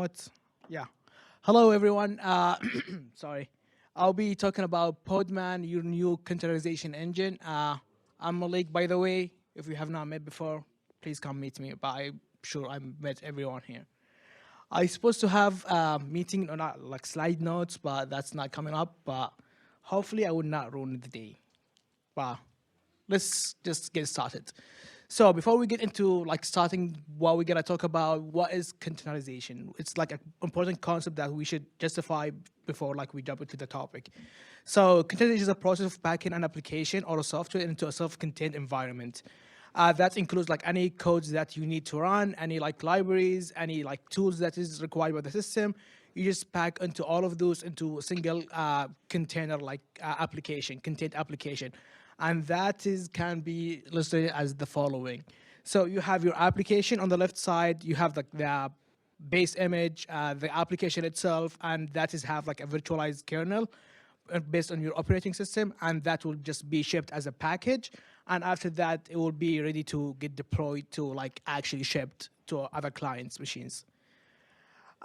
what? Yeah. Hello, everyone. Sorry. I'll be talking about Podman, your new containerization engine. I'm Malik, by the way. If you have not met before, please come meet me. But I'm sure I met everyone here. I supposed to have a meeting or not like slide notes, but that's not coming up. But hopefully, I would not ruin the day. But let's just get started. So before we get into like starting what we're gonna talk about, what is containerization? It's like an important concept that we should justify before like we jump into the topic. So containerization is a process of packing an application or a software into a self-contained environment. That includes like any codes that you need to run, any like libraries, any like tools that is required by the system. You just pack into all of those into a single container like application, contained application. And that is can be listed as the following. So you have your application on the left side, you have like the base image, the application itself, and that is have like a virtualized kernel based on your operating system, and that will just be shipped as a package. And after that, it will be ready to get deployed to like actually shipped to other clients' machines.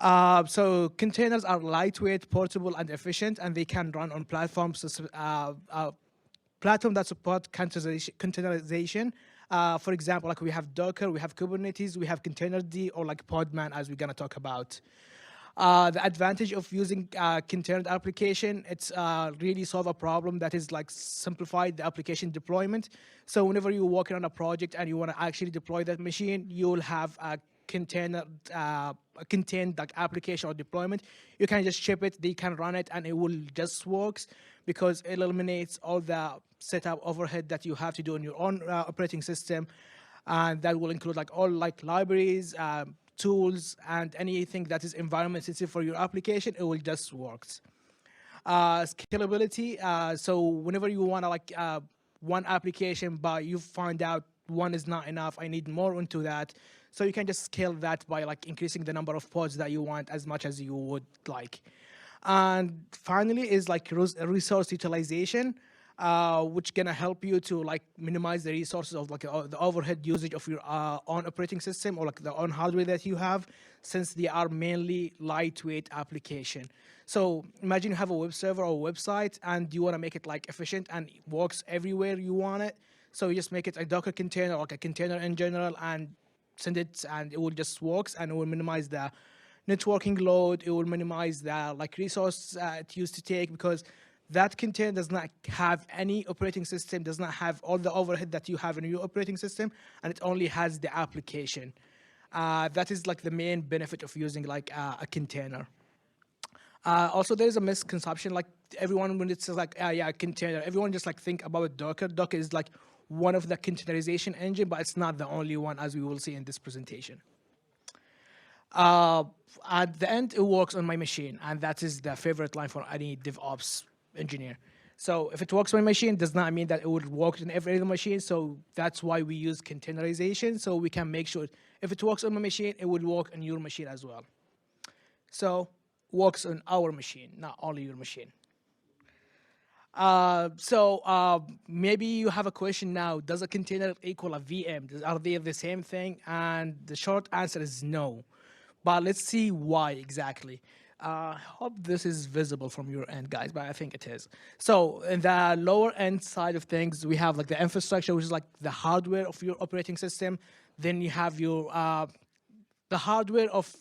So containers are lightweight, portable, and efficient, and they can run on platform that support containerization. For example, like we have Docker, we have Kubernetes, we have Containerd, or like Podman, as we're gonna talk about. The advantage of using container application, it's really solve a problem that is like simplified the application deployment. So whenever you're working on a project and you want to actually deploy that machine, you'll have a container, a contained like application or deployment. You can just ship it, they can run it, and it will just works because it eliminates all the setup overhead that you have to do on your own operating system, and that will include like all like libraries, tools, and anything that is environment sensitive for your application. It will just works. Scalability. So whenever you want to like one application, but you find out one is not enough, I need more into that. So you can just scale that by like increasing the number of pods that you want as much as you would like. And finally is like resource utilization, which gonna help you to like minimize the resources of like the overhead usage of your own operating system or like the own hardware that you have, since they are mainly lightweight application. So imagine you have a web server or a website and you want to make it like efficient and it works everywhere you want it. So you just make it a Docker container or like a container in general and send it, and it will just works, and it will minimize the networking load. It will minimize the like resource it used to take, because that container does not have any operating system, does not have all the overhead that you have in your operating system, and it only has the application. That is like the main benefit of using like a container. Also, there is a misconception, like everyone when it's like, yeah, container, everyone just like think about Docker. Docker is like one of the containerization engine, but it's not the only one, as we will see in this presentation. Uh, at the end, it works on my machine, and that is the favorite line for any DevOps engineer. So if it works on my machine, does not mean that it would work in every other machine. So that's why we use containerization, so we can make sure if it works on my machine, it would work on your machine as well. So works on our machine, not only your machine. Maybe you have a question now. Does a container equal a VM? Are they the same thing? And the short answer is no. But let's see why exactly. Hope this is visible from your end, guys, but I think it is. So in the lower end side of things, we have like the infrastructure, which is like the hardware of your operating system. Then you have your the hardware of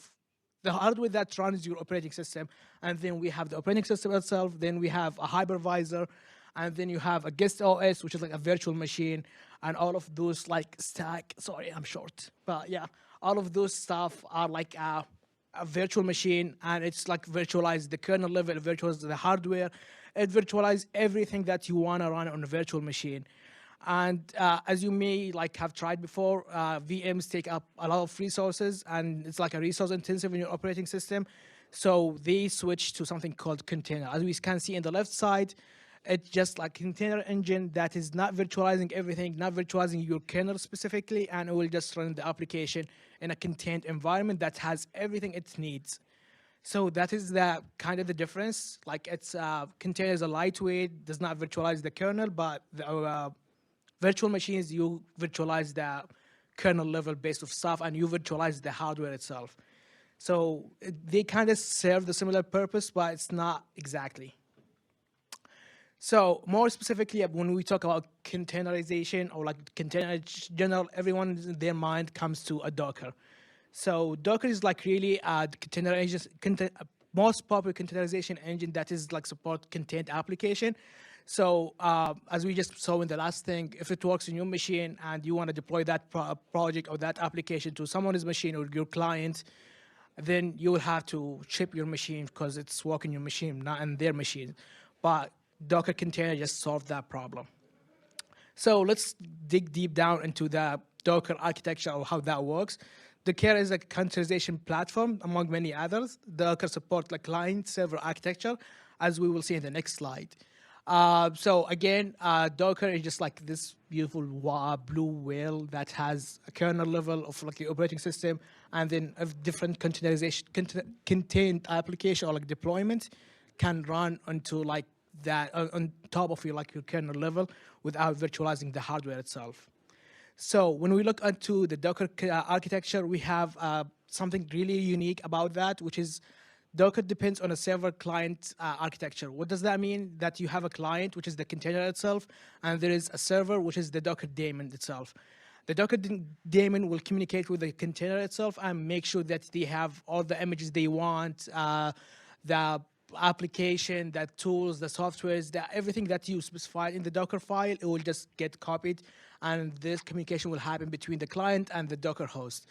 the hardware that runs your operating system, and then we have the operating system itself. Then we have a hypervisor, and then you have a guest OS, which is like a virtual machine, and all of those like stack. Sorry, I'm short, but yeah, all of those stuff are like a virtual machine, and it's like virtualize the kernel level, it virtualize the hardware, it virtualize everything that you want to run on a virtual machine. And as you may like have tried before, VMs take up a lot of resources, and it's like a resource intensive in your operating system. So they switch to something called container. As we can see in the left side, it's just like container engine that is not virtualizing everything, not virtualizing your kernel specifically, and it will just run the application in a contained environment that has everything it needs. So that is the kind of the difference. Like it's container is a lightweight, does not virtualize the kernel, but the virtual machines, you virtualize the kernel level based of stuff, and you virtualize the hardware itself. So they kind of serve the similar purpose, but it's not exactly. So more specifically, when we talk about containerization or like container in general, everyone in their mind comes to a Docker. So Docker is like really the containerization, most popular containerization engine that is like support contained application. So as we just saw in the last thing, if it works in your machine and you want to deploy that project or that application to someone's machine or your client, then you will have to ship your machine because it's working your machine, not in their machine. But Docker container just solved that problem. So let's dig deep down into the Docker architecture or how that works. Docker is a containerization platform among many others. Docker supports the client-server architecture, as we will see in the next slide. So again, Docker is just like this beautiful blue whale that has a kernel level of like the operating system, and then a different containerization, contained application or like deployment can run onto like that on top of your like your kernel level without virtualizing the hardware itself. So when we look into the Docker architecture, we have something really unique about that, which is Docker depends on a server client architecture. What does that mean? That you have a client, which is the container itself, and there is a server, which is the Docker daemon itself. The Docker daemon will communicate with the container itself and make sure that they have all the images they want, the application, the tools, the softwares, everything that you specified in the Docker file, it will just get copied, and this communication will happen between the client and the Docker host.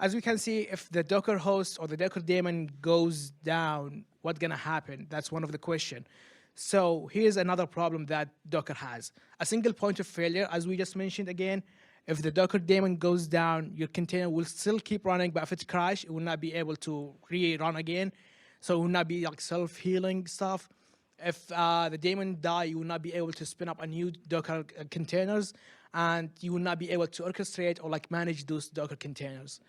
As we can see, if the Docker host or the Docker daemon goes down, what's gonna happen? That's one of the questions. So here's another problem that Docker has. A single point of failure, as we just mentioned again, if the Docker daemon goes down, your container will still keep running, but if it crashes, it will not be able to rerun again. So it will not be like self-healing stuff. If the daemon die, you will not be able to spin up a new Docker containers, and you will not be able to orchestrate or like manage those Docker containers.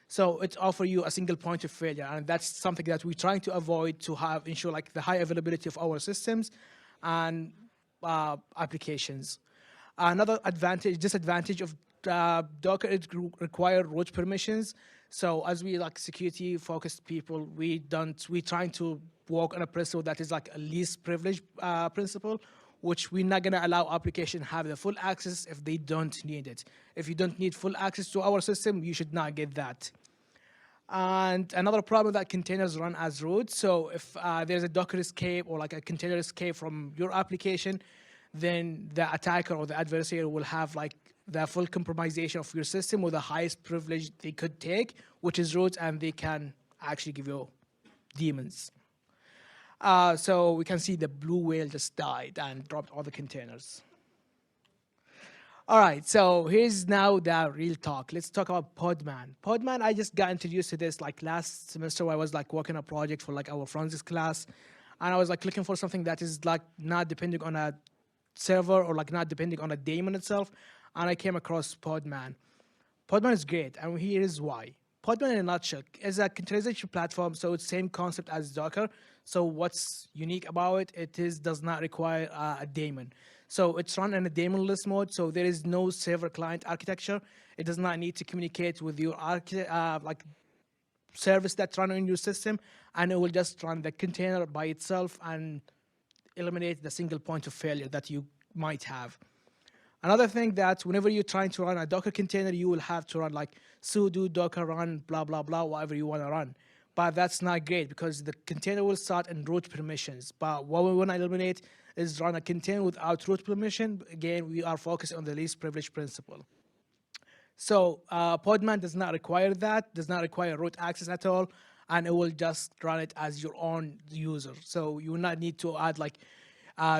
So it offers you a single point of failure, and that's something that we're trying to avoid to ensure like the high availability of our systems and applications. Another disadvantage of Docker is require root permissions. So as we like security focused people, we trying to work on a principle that is like a least privilege principle, which we're not gonna allow application have the full access if they don't need it. If you don't need full access to our system, you should not get that. And another problem that containers run as root. So if there's a Docker escape or like a container escape from your application, then the attacker or the adversary will have like the full compromisation of your system with the highest privilege they could take, which is root, and they can actually give you demons. So we can see the blue whale just died and dropped all the containers. All right, so here's now the real talk. Let's talk about Podman. Podman, I just got introduced to this like last semester where I was like working a project for like our forensics class, and I was like looking for something that is like not depending on a server or like not depending on a daemon itself, and I came across Podman. Podman is great, and here is why. Podman in a nutshell is a containerization platform, so it's same concept as Docker. So what's unique about it? Does not require a daemon. So it's run in a daemonless mode, so there is no server client architecture. It does not need to communicate with your like service that's run in your system, and it will just run the container by itself and eliminate the single point of failure that you might have. Another thing that whenever you're trying to run a Docker container, you will have to run like sudo docker run, blah, blah, blah, whatever you want to run. But that's not great because the container will start in root permissions. But what we want to eliminate is run a container without root permission. Again, we are focused on the least privilege principle. So Podman does not require that, does not require root access at all, and it will just run it as your own user. So you will not need to add like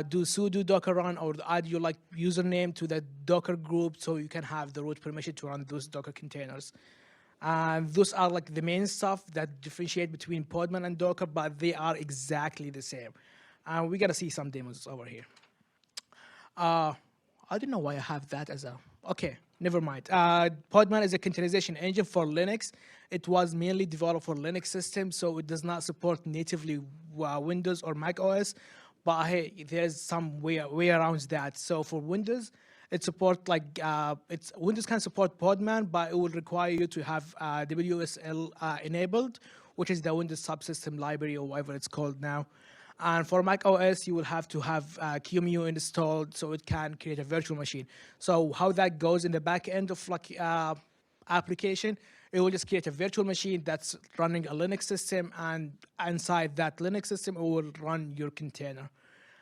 do sudo docker run or add your like username to the Docker group so you can have the root permission to run those Docker containers. And those are like the main stuff that differentiate between Podman and Docker, but they are exactly the same. And we're gonna see some demos over here. I don't know why I have that as a, okay, never mind. Podman is a containerization engine for Linux. It was mainly developed for Linux systems, so it does not support natively Windows or Mac OS, but hey, there's some way around that. So for Windows, it supports like, Windows can support Podman, but it will require you to have WSL enabled, which is the Windows subsystem library or whatever it's called now. And for Mac OS, you will have to have QEMU installed so it can create a virtual machine. So how that goes in the back end of like application, it will just create a virtual machine that's running a Linux system, and inside that Linux system, it will run your container.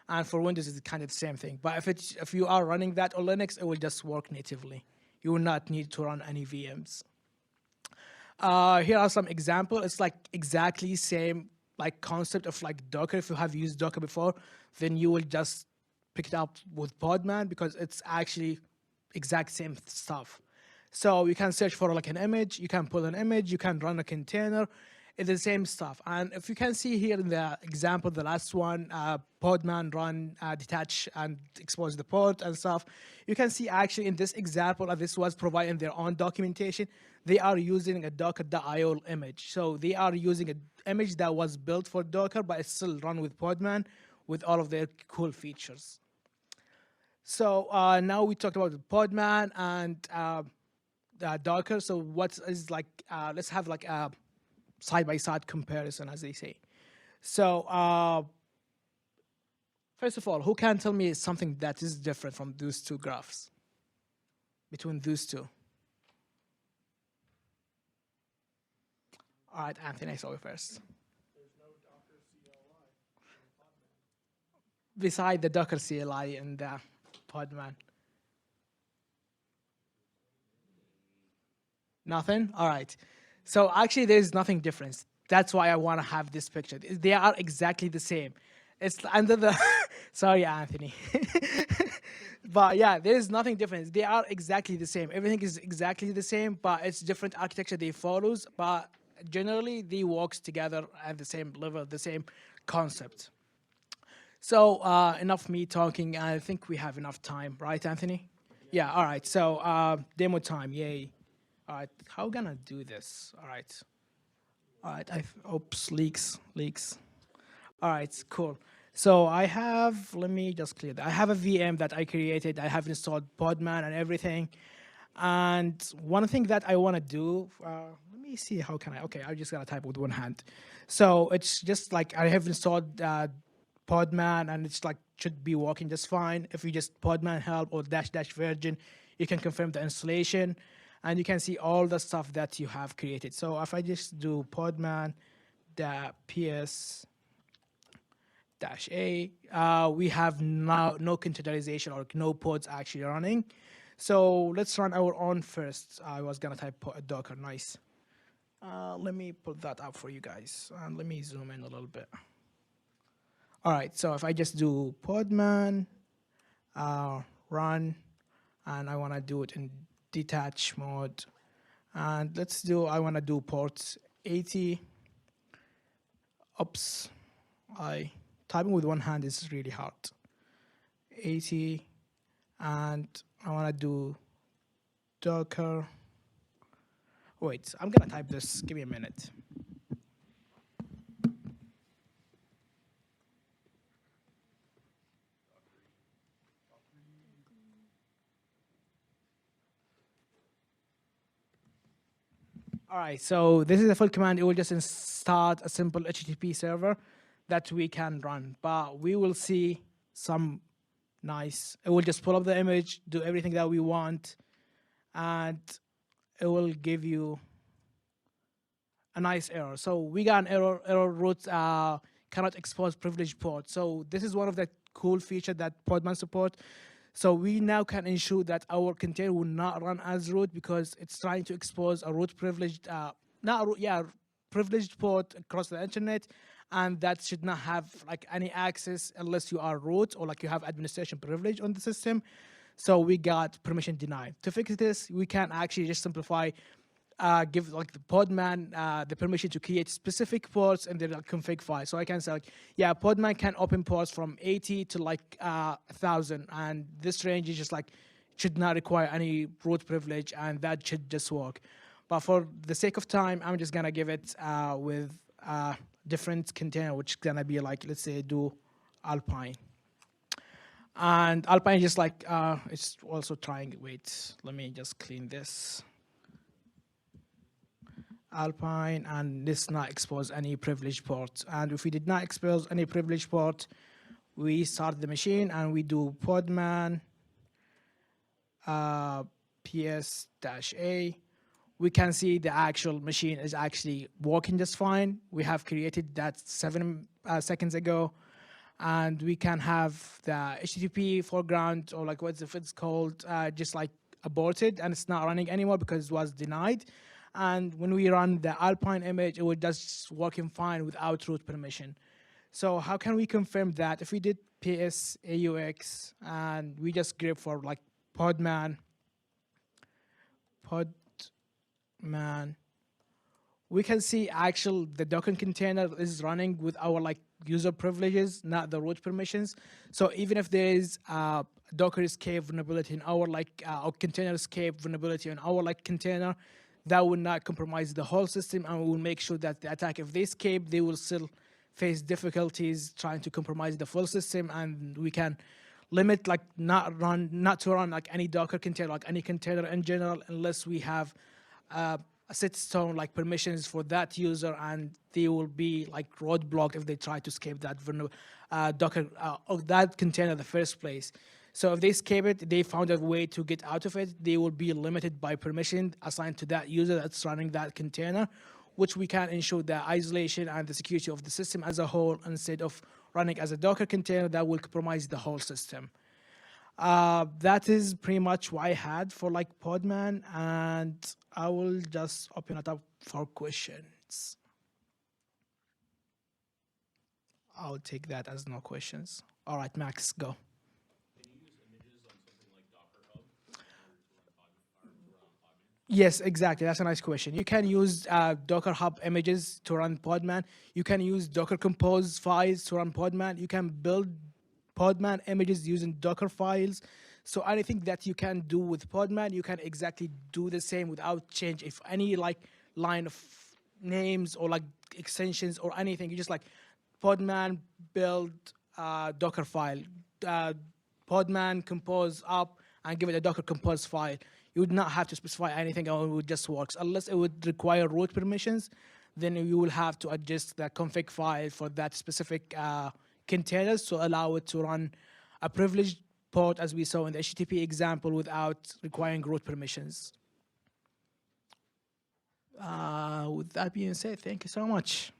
And for Windows, it's kind of the same thing. But if you are running that on Linux, it will just work natively. You will not need to run any VMs. Here are some examples. It's like exactly same like concept of like Docker. If you have used Docker before, then you will just pick it up with Podman because it's actually exact same stuff. So you can search for like an image, you can pull an image, you can run a container. It's the same stuff. And if you can see here in the example, the last one, Podman run, detach and expose the port and stuff. You can see actually in this example, this was providing their own documentation. They are using a docker.io image. So they are using an image that was built for Docker, but it's still run with Podman with all of their cool features. So now we talked about Podman and Docker. So what is like, let's have like a side-by-side comparison, as they say. So first of all, who can tell me something that is different from those two graphs, between those two? All right, Anthony, I saw you first. There's no Docker CLI in Podman. Beside the Docker CLI and Podman. Nothing? All right. So actually, there's nothing different. That's why I want to have this picture. They are exactly the same. It's under the, sorry, Anthony. But yeah, there is nothing different. They are exactly the same. Everything is exactly the same, but it's different architecture they follows. But generally, they works together at the same level, the same concept. So enough me talking. I think we have enough time, right, Anthony? Yeah. All right. So demo time. Yay. All right, how gonna do this? All right. All right, oops, leaks. All right, cool. So I have, let me just clear that. I have a VM that I created. I have installed Podman and everything. And one thing that I wanna do, let me see, how can I, okay, I'm just gonna type with one hand. So it's just like I have installed Podman and it's like, should be working just fine. If you just Podman help or -- version, you can confirm the installation. And you can see all the stuff that you have created. So if I just do podman ps-a, we have now no containerization or no pods actually running. So let's run our own first. I was gonna type Docker, nice. Let me put that up for you guys. And let me zoom in a little bit. All right, so if I just do podman, run, and I wanna do it in detach mode, and let's do, I want to do port 80. Oops, typing with one hand is really hard. 80, and I want to do Docker. Wait, I'm gonna type this, give me a minute. All right, so this is a full command. It will just start a simple HTTP server that we can run, but we will see some nice, it will just pull up the image, do everything that we want, and it will give you a nice error. So we got an error root cannot expose privileged port. So this is one of the cool features that Podman support. So we now can ensure that our container will not run as root because it's trying to expose a root privileged, privileged port across the internet, and that should not have like any access unless you are root or like you have administration privilege on the system. So we got permission denied. To fix this, we can actually just simplify, give like the Podman the permission to create specific ports in the config file. So I can say like, yeah, Podman can open ports from 80 to like 1,000, and this range is just like should not require any root privilege, and that should just work. But for the sake of time, I'm just gonna give it with different container, which is gonna be like, let's say, do Alpine. And Alpine just like it's also trying. Wait, let me just clean this. Alpine, and let's not expose any privileged port. And if we did not expose any privileged port, we start the machine and we do Podman ps-a. We can see the actual machine is actually working just fine. We have created that 7 seconds ago, and we can have the HTTP foreground, or like what's if it's called, just like aborted, and it's not running anymore because it was denied. And when we run the Alpine image, it was just working fine without root permission. So how can we confirm that? If we did ps-aux and we just grep for like Podman, we can see actual the Docker container is running with our like user privileges, not the root permissions. So even if there is a Docker escape vulnerability in our like or container escape vulnerability in our like container, that will not compromise the whole system, and we will make sure that the attack, if they escape, they will still face difficulties trying to compromise the full system, and we can limit like not to run like any Docker container, like any container in general, unless we have a set stone like permissions for that user, and they will be like roadblocked if they try to escape that Docker or that container in the first place. So if they escape it, they found a way to get out of it, they will be limited by permission assigned to that user that's running that container, which we can ensure the isolation and the security of the system as a whole, instead of running as a Docker container that will compromise the whole system. That is pretty much what I had for like Podman, and I will just open it up for questions. I'll take that as no questions. All right, Max, go. Yes, exactly. That's a nice question. You can use Docker Hub images to run Podman. You can use Docker Compose files to run Podman. You can build Podman images using Docker files. So anything that you can do with Podman, you can exactly do the same without change. If any like line of names or like extensions or anything, you just like Podman build Docker file, Podman compose up, and give it a Docker compose file. You would not have to specify anything, or it would just works. Unless it would require root permissions, then you will have to adjust the config file for that specific containers to allow it to run a privileged port, as we saw in the HTTP example, without requiring root permissions. With that being said, thank you so much.